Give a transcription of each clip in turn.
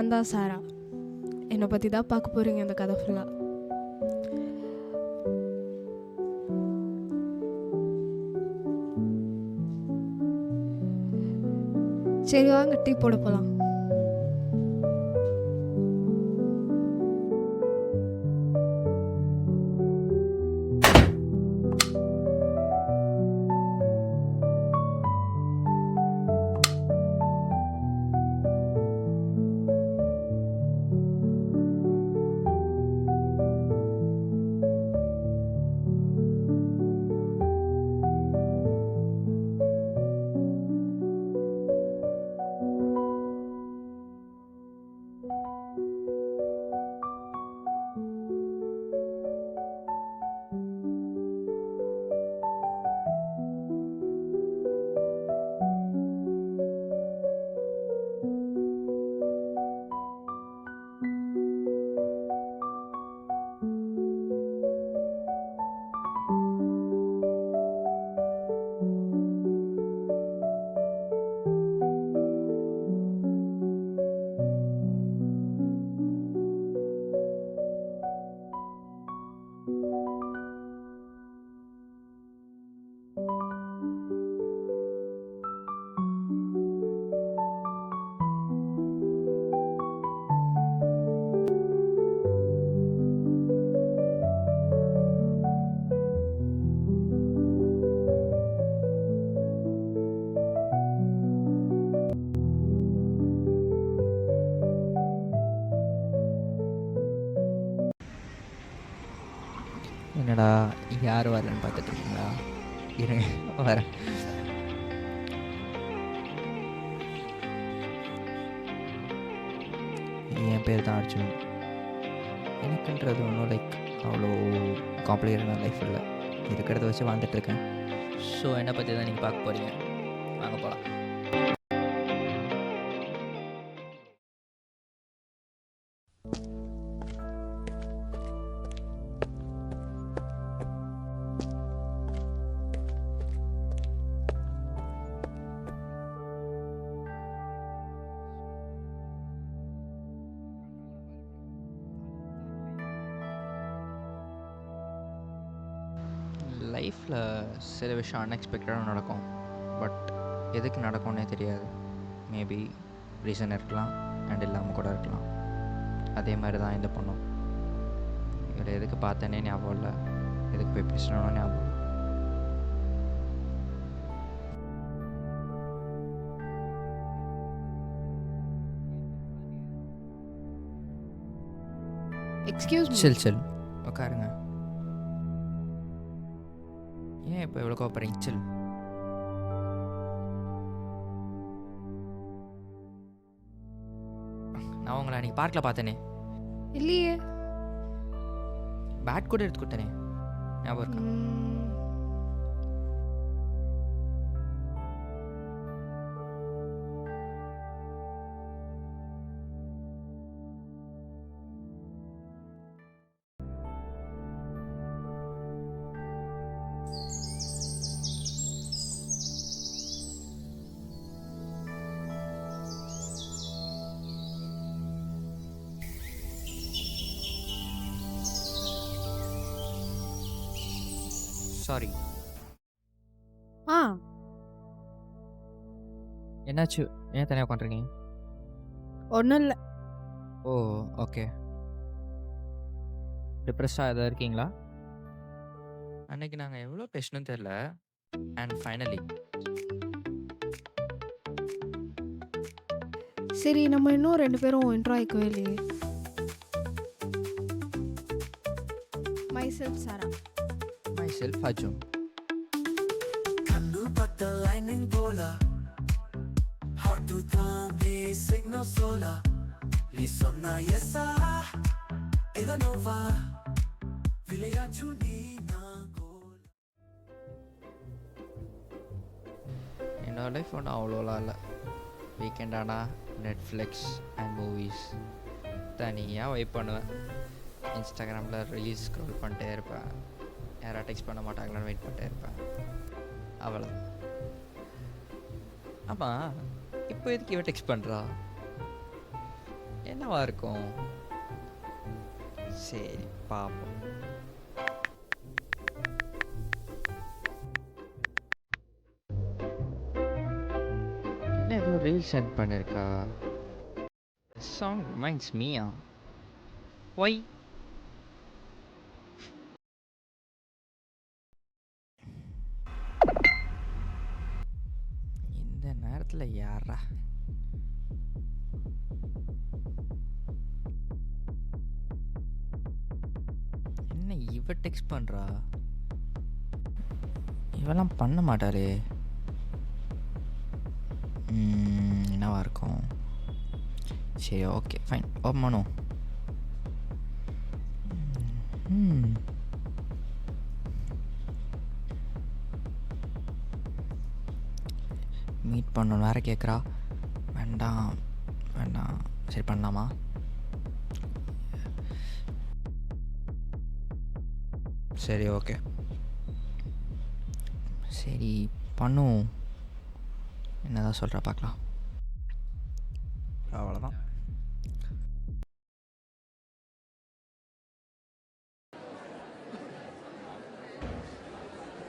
நான் தான் சாரா. என்னை பற்றி தான் பார்க்க போகிறீங்க இந்த கதை ஃபுல்லாக. சரி வாங்க டீ போட போகலாம். என்னடா யார் வரலன்னு பார்த்துட்ருக்கீங்களா? இருங்க வரேன். என் பேர் தான் அர்ஜுன். எனக்குன்றது ஒன்றும் அவ்வளோ காம்ப்ளிகேட்டான லைஃப் இல்லை, இருக்கிறத வச்சு வாழ்ந்துட்டுருக்கேன். ஸோ என்னை பற்றி தான் நீங்கள் பார்க்க போகிறீங்க. வாங்க போகலாம். லைஃப்பில் சில விஷயம் அன்எக்ஸ்பெக்டடாக நடக்கும். பட் எதுக்கு நடக்கும்னே தெரியாது. மேபி ரீசன் இருக்கலாம் அண்ட் இல்லாமல் கூட இருக்கலாம். அதே மாதிரி தான் இந்த பொண்ணும். இவரை எதுக்கு பார்த்தேனே ஞாபகம் இல்லை, எதுக்கு போய் பேசணும்னு ஞாபகம் இல்லை. Excuse me. சில் உட்காருங்க. ஏன் இப்போ எவ்வளோ கோப்பறீங்க? சில். நான் உங்களை அன்றைக்கி பார்க்கில் பார்த்தேனே. இல்லையே. பேட் கூட எடுத்து கொடுத்தனே, ஞாபகம் இருக்கா? சாரி. என்னாச்சு? ஏன் தனியாக உட்காந்துருக்கீங்க? ஒன்றும் இல்லை. ஓ ஓகே. டிப்ரெஸ்டாக எதாவது இருக்கீங்களா? அன்னைக்கு நாங்கள் எவ்வளோ பேசணும்னு தெரில. அண்ட் ஃபைனலி சரி, நம்ம இன்னும் 2 பேரும் இன்ட்ரோ ஆயிக்கவே இல்லையே. Myself Sara. myself Arjun. கண்ணு பட்ட லைனிங் போல ஹார்ட் டு தான் சிக்னல் சோலா நீ சொன்ன எஸ்ஸா இத நோவா விளையாச்சு நீ நான் கோல். என்னோட லைஃப் ஒன்றும் அவ்வளோலாம் இல்லை. வீக்கெண்ட் ஆனால் நெட்ஃப்ளிக்ஸ் அண்ட் மூவிஸ் தனியாக வைப் பண்ணுவேன். இன்ஸ்டாகிராமில் ரீல்ஸ் ஸ்க்ரோல் பண்ணிட்டே இருப்பேன். யாராவது டெக்ஸ்ட் பண்ண மாட்டாங்களான்னு வெயிட் பண்ணிட்டே இருப்பேன். அவ்வளோ. ஆமாம், இப்போ எதுக்கு இவன் டெக்ஸ்ட் பண்ணுறா? என்னவா இருக்கும்? சரி பார்ப்போம். என்ன ஏதோ ரீல் சென்ட் பண்ணியிருக்கா? Song reminds me? ஒய்? இந்த நேரத்தில் யாரா? என்ன இவ டெக்ஸ்ட் பண்ணுறா? இவெல்லாம் பண்ண மாட்டாரே. என்னவா இருக்கும்? சரி ஓகே ஃபைன் ஓப்பன் பண்ணுவோம். மீட் பண்ணணும் வேறு கேட்குறா. வேண்டாம் வேண்டாம், சரி பண்ணலாமா? சரி ஓகே சரி பண்ணுவோம். என்னதான் சொல்கிறா பார்க்கலாம். அவ்வளோதான்.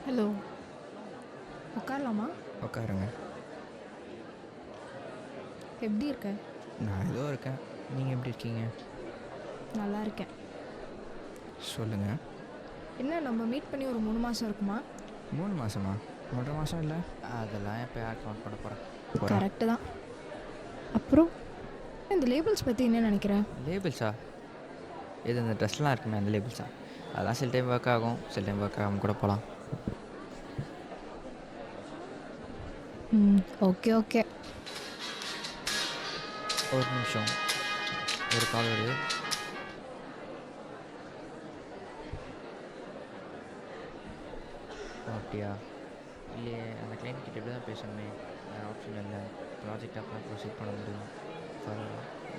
ஹலோ, உட்காரலாமா? உட்காருங்க. எப்படி இருக்க? நான் ஏதோ இருக்கேன். நீங்கள் எப்படி இருக்கீங்க? நல்லா இருக்கேன். சொல்லுங்கள். என்ன நம்ம மீட் பண்ணி ஒரு 3 மாதம் இருக்குமா? 3 மாதமா? 3 மாதம் இல்லை. அதெல்லாம் எப்போ யார் கவுண்ட் பண்ண போகிறேன்? கரெக்டு தான். அப்புறம் இந்த லேபிள்ஸ் பற்றி என்ன நினைக்கிறேன்? லேபிள்ஸா? இது இந்த ட்ரெஸ்லாம் இருக்குமே அந்த லேபிள்ஸா? அதெல்லாம் சில டைம் ஒர்க் ஆகும், சில டைம் ஒர்க் ஆகாமல் கூட போகலாம். Okay okay. ஒரு நிமிஷம், ஒரு கால் வருது. அப்படியா? இல்லையே, அந்த கிளைண்ட் கிட்ட இப்படி தான் பேசணுமே. வேறு ஆப்ஷன் இல்லை. ப்ராஜெக்ட் அப்புறம் ப்ரொசீட் பண்ண முடியும்.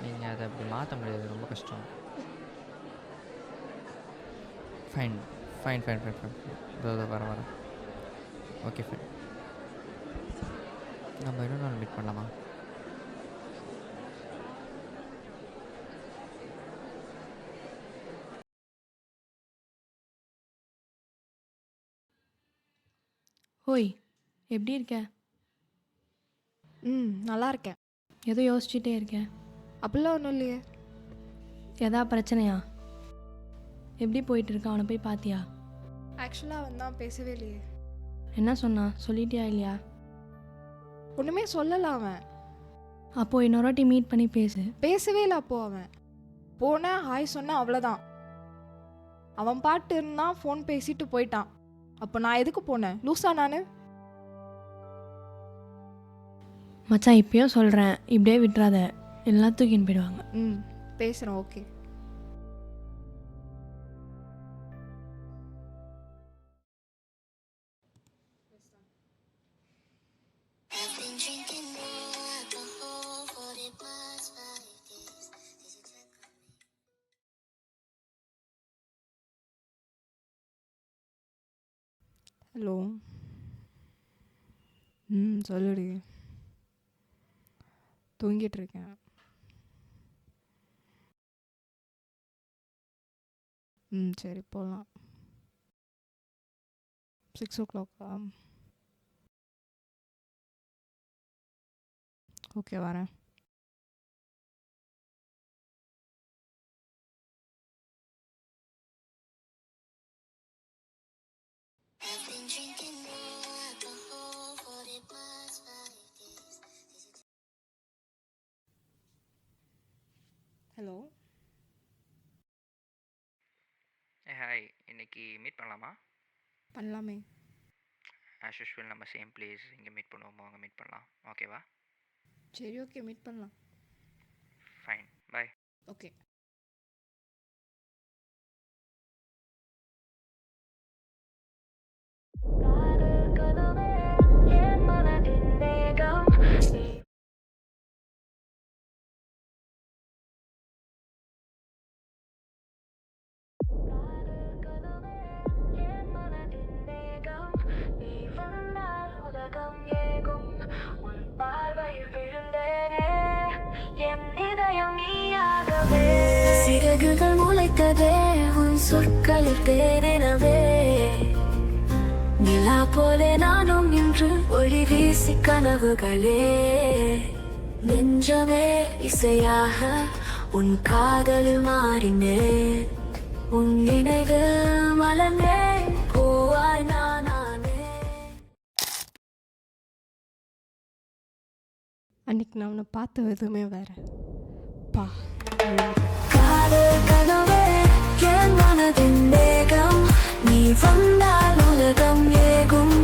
நீங்கள் அதை அப்படி மாற்ற முடியாது, ரொம்ப கஷ்டம். Fine fine fine fine fine இதோ வரேன். Okay fine. நம்ம இன்னொரு நாள் மீட் பண்ணலாமா? ஓய், எப்படி இருக்க? நல்லா இருக்கேன். ஏதோ யோசிச்சுட்டே இருக்கேன். அப்படிலாம் ஒன்றும் இல்லையே. எதா பிரச்சனையா? எப்படி போயிட்டு இருக்க? அவனை போய் பார்த்தியா? ஆக்சுவலாக அவன் தான் பேசவே இல்லையே. என்ன சொன்னா? சொல்லிட்டியா இல்லையா? ஒன்றுமே சொல்லலை அவன். அப்போது இன்னொரு வாட்டி மீட் பண்ணி பேசு. பேசவே இல்லை. அப்போது அவன் போனேன் ஹாய் சொன்னேன், அவ்வளோதான். அவன் பாட்டு இருந்தான், ஃபோன் பேசிட்டு போயிட்டான். அப்போ நான் எதுக்கு போனேன்? லூஸா நான்? மச்சான், இப்பயும் சொல்கிறேன், இப்படியே விட்டுறாத, எல்லாம் தூக்கின்னு போயிடுவாங்க. பேசுகிறேன். ஓகே. ஹலோ. சொல்லுடி. தூங்கிட்டு இருக்கேன். சரி போகலாம். 6 o'clock. ஓகே வரேன். ஹலோ. ஹாய், இன்னைக்கு மீட் பண்ணலாமா? பண்ணலாமே. ஆஸ் யூஷுவல் நம்ம சேம் பிளேஸ் இங்கே மீட் பண்ணுவோமோ, அங்கே மீட் பண்ணலாம். ஓகேவா? சரி ஓகே, மீட் பண்ணலாம். ஃபைன், பாய். ஓகே. என் இதயம் நீயா சொற்களில் தேனவே நிலா போலே நானும் இன்று ஒளி வீசி கனவுகளே நெஞ்சமே இசையாக உன் காதலில் மாறினேன் உன் நினைவில் மலர்ந்தேன் பூவாய் நானே. அன்னைக்கு நான் அவனை பார்த்த விதமே வேற. பா காதல் கனவே என் மனதின் வேகம் நீ வந்தால் உலகம் ஏகும்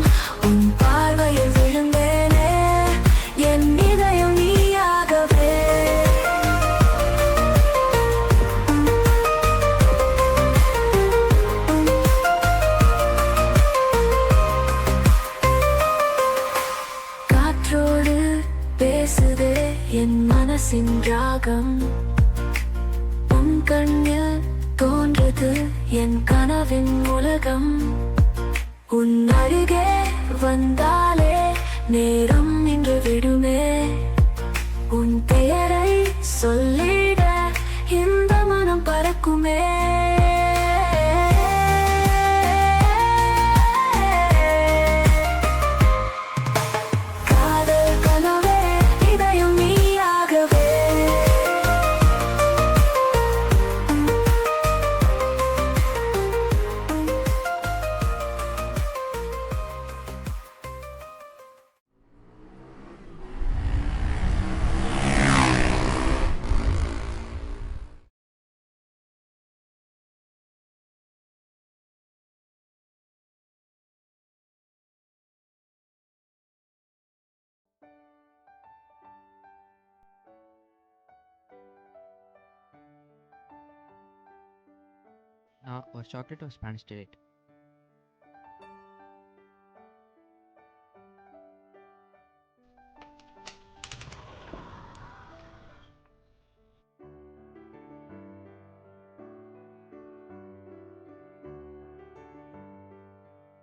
உன் பார்வையில் விழுந்தேனே என் இதயம் நீயாகவே. காற்றோடு பேசுதே என் மனசின் ராகம் உன் கண்ணில் தோன்றது என் கனவின் உலகம் உன் அருகே வந்தாலே நேரம் நின்று விடுமே உன் பெயரை சொல்லிட இந்த மனம் பறக்குமே. காதல் கனவே இதயம் நீயாகவே. நான் ஒரு சாக்லேட் ஒரு ஸ்பானிஷ் டிலைட்.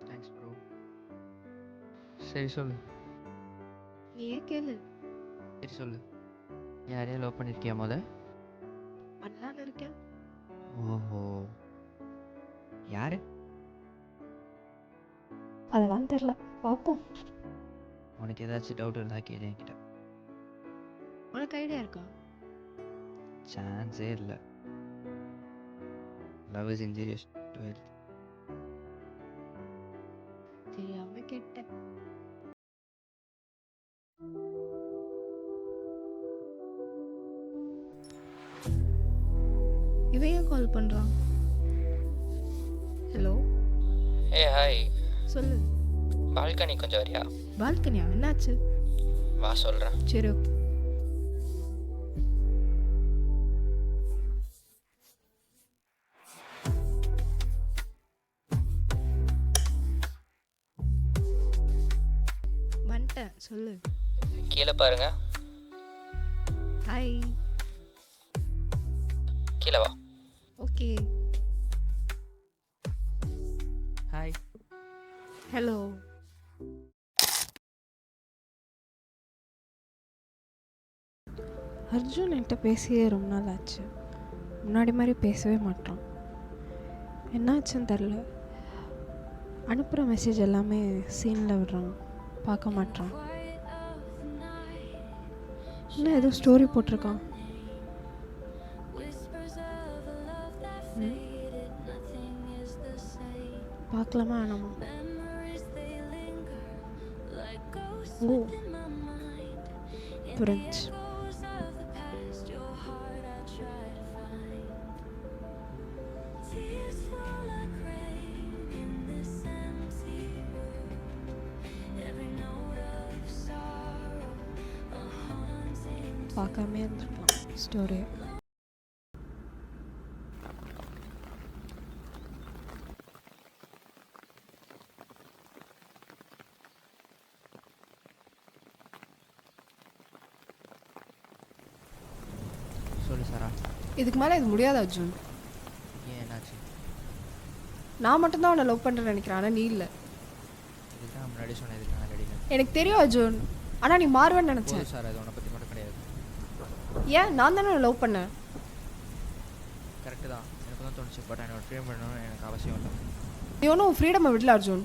Thanks bro. சரி சொல்லு. நீயே கேளு. சரி சொல்லு. யாரையா லவ் பண்ணியிருக்கியா பண்ணாலும் இருக்கேன். ஓஹோ, யாரு? அதெல்லாம் தெரியல, பார்ப்போம். உனக்கு ஏதாச்சும் டவுட் இருந்தா கேளு என்கிட்ட. உனக்கு ஐடியா இருக்கா? சான்ஸே இல்லை. Love is injurious to health. தெரியாம கேட்டேன். இவன் ஏன் கால் பண்றான்? ஹலோ, ஏ ஹாய். சொல்லு. பால்கனி கொஞ்சம் வரியா? பால்கனியா? என்னாச்சு? வா சொல்கிறேன். சரி, ஓகே. வந்துட்டேன், சொல்லு. கீழே பாருங்க. ஹாய். கீழே வா. ஓகே. ஹாய். ஹலோ. அர்ஜுன் என்கிட்ட பேசியே ரொம்ப நாள் ஆச்சு. முன்னாடி மாதிரி பேசவே மாட்டான். என்னாச்சுன்னு தெரில. அனுப்புகிற மெசேஜ் எல்லாமே சீனில் விடுறான், பார்க்க மாட்டான். இன்னும் ஏதோ ஸ்டோரி போட்டிருக்கான். பார்க்கலாமா வேணாமா? ஓ, புரிஞ்சு. பார்க்காமே இருந்திருக்கலாம் ஸ்டோரி. சொல்லு சாரா. இதுக்கு மேலே இது முடியாது அர்ஜுன். ஏன் என்னாச்சு? நான் மட்டும்தான் அவனை லவ் பண்ணுறேன்னு நினைக்கிறேன், ஆனால் நீ இல்லை. இதுதான் முன்னாடி சொன்னதுக்கு நான் ரெடி இல்லை. எனக்கு தெரியும் அர்ஜுன், ஆனால் நீ மாறுவேன்னு நினச்சேன். சார் அது உன்னை பற்றி மட்டும் கிடையாது. ஏன்? நான் தானே லவ் பண்ணேன். கரெக்டு தான், எனக்கு தான் தோணுச்சு. பட் என்னோட ஃப்ரீடம் பண்ணணும்னு எனக்கு அவசியம் இல்லை. நீ ஒன்றும் ஃப்ரீடமை விடல அர்ஜுன்.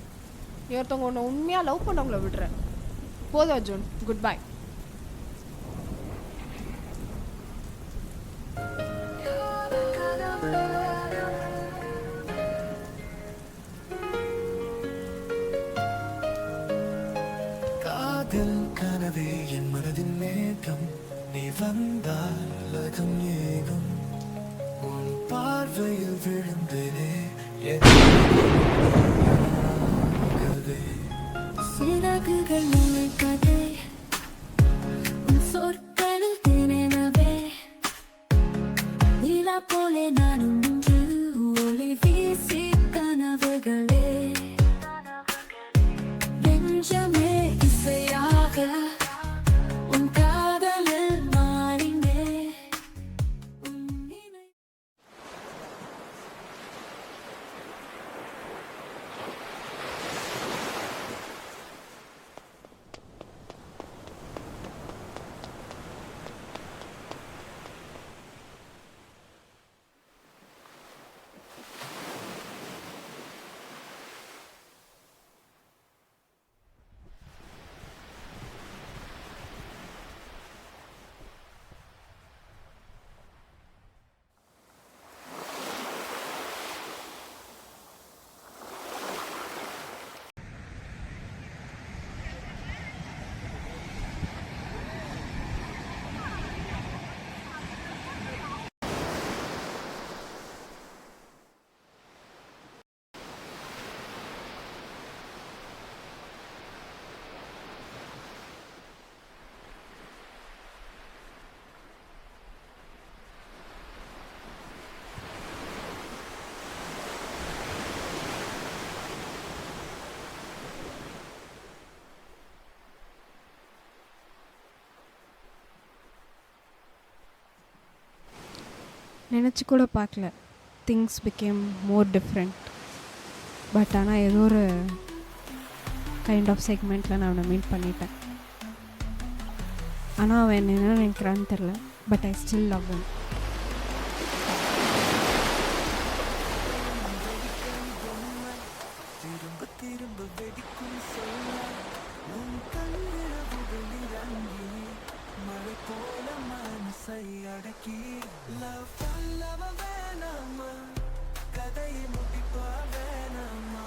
நீ ஒருத்தவங்க ஒன்று உண்மையாக லவ் பண்ணவங்கள விடுற. போதும் அர்ஜுன், குட் பை. காதல் கனவே என் மனதின் மேகம், நீ வந்தால் உலகம் ஏகும். உன் பார்வையில் விழுந்தேனே சிறகுகள் முளைக்கதே உன் சொற்களில் தேனவே நிலா போலே நானும் இன்று ஒளி வீசி கனவுகளே நெஞ்சமே இசையாக உன் காதலில் மாறினே உன் நினை நினச்சி கூட பார்க்கல things became more different. But ஆனால் ஏதோ ஒரு கைண்ட் ஆஃப் செக்மெண்ட்டில் நான் அவனை மீட் பண்ணிட்டேன். ஆனால் அவன் என்ன நினைக்கிறான்னு தெரில. But I still love him. திரும்ப திரும்ப வெடிக்கும் சொல்ல உன் கண்ணிரவுகள் இறங்கி மழை போல மனசை அடக்கி லவ் பண்ணவ வேணாமா, கதையை முடிப்பா வேணாமா,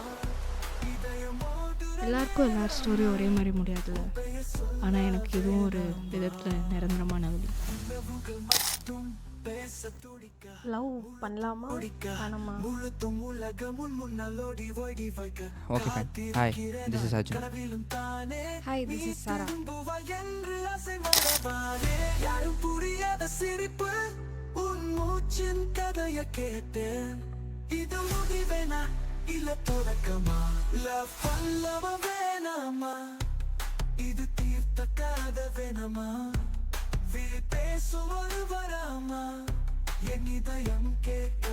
இதயமோடு எல்லாருக்கும் எல்லார் ஸ்டோரியும் ஒரே மாதிரி முடியாதுல்ல. ஆனால் எனக்கு இதுவும் ஒரு விதத்தில் நிரந்தரமான வழி. உறவுகள் மட்டும் பேச துடிக்க லவ் பண்ணலாமா வேணாமா? முழுத்தும் உலகம் உன் முன்னால் ஓடி ஓடி வைக்க okay fine. Hi, this is Arjun. கனவிலும் தானே ஹாய், திஸ் இஸ் சாரா. திரும்புவாய் என்று ஆசை மறவானே. யாரும் புரியாத சிரிப்பு உன் மூச்சின் கதைய கேட்டேன். இது முடிவேனா இல்ல தொடக்கமா? லவ் பண்ணவ வேணாமா, இது தீர்த்த காத வேணாமா, பேசுவது வராமா, என் இதயம் கேட்க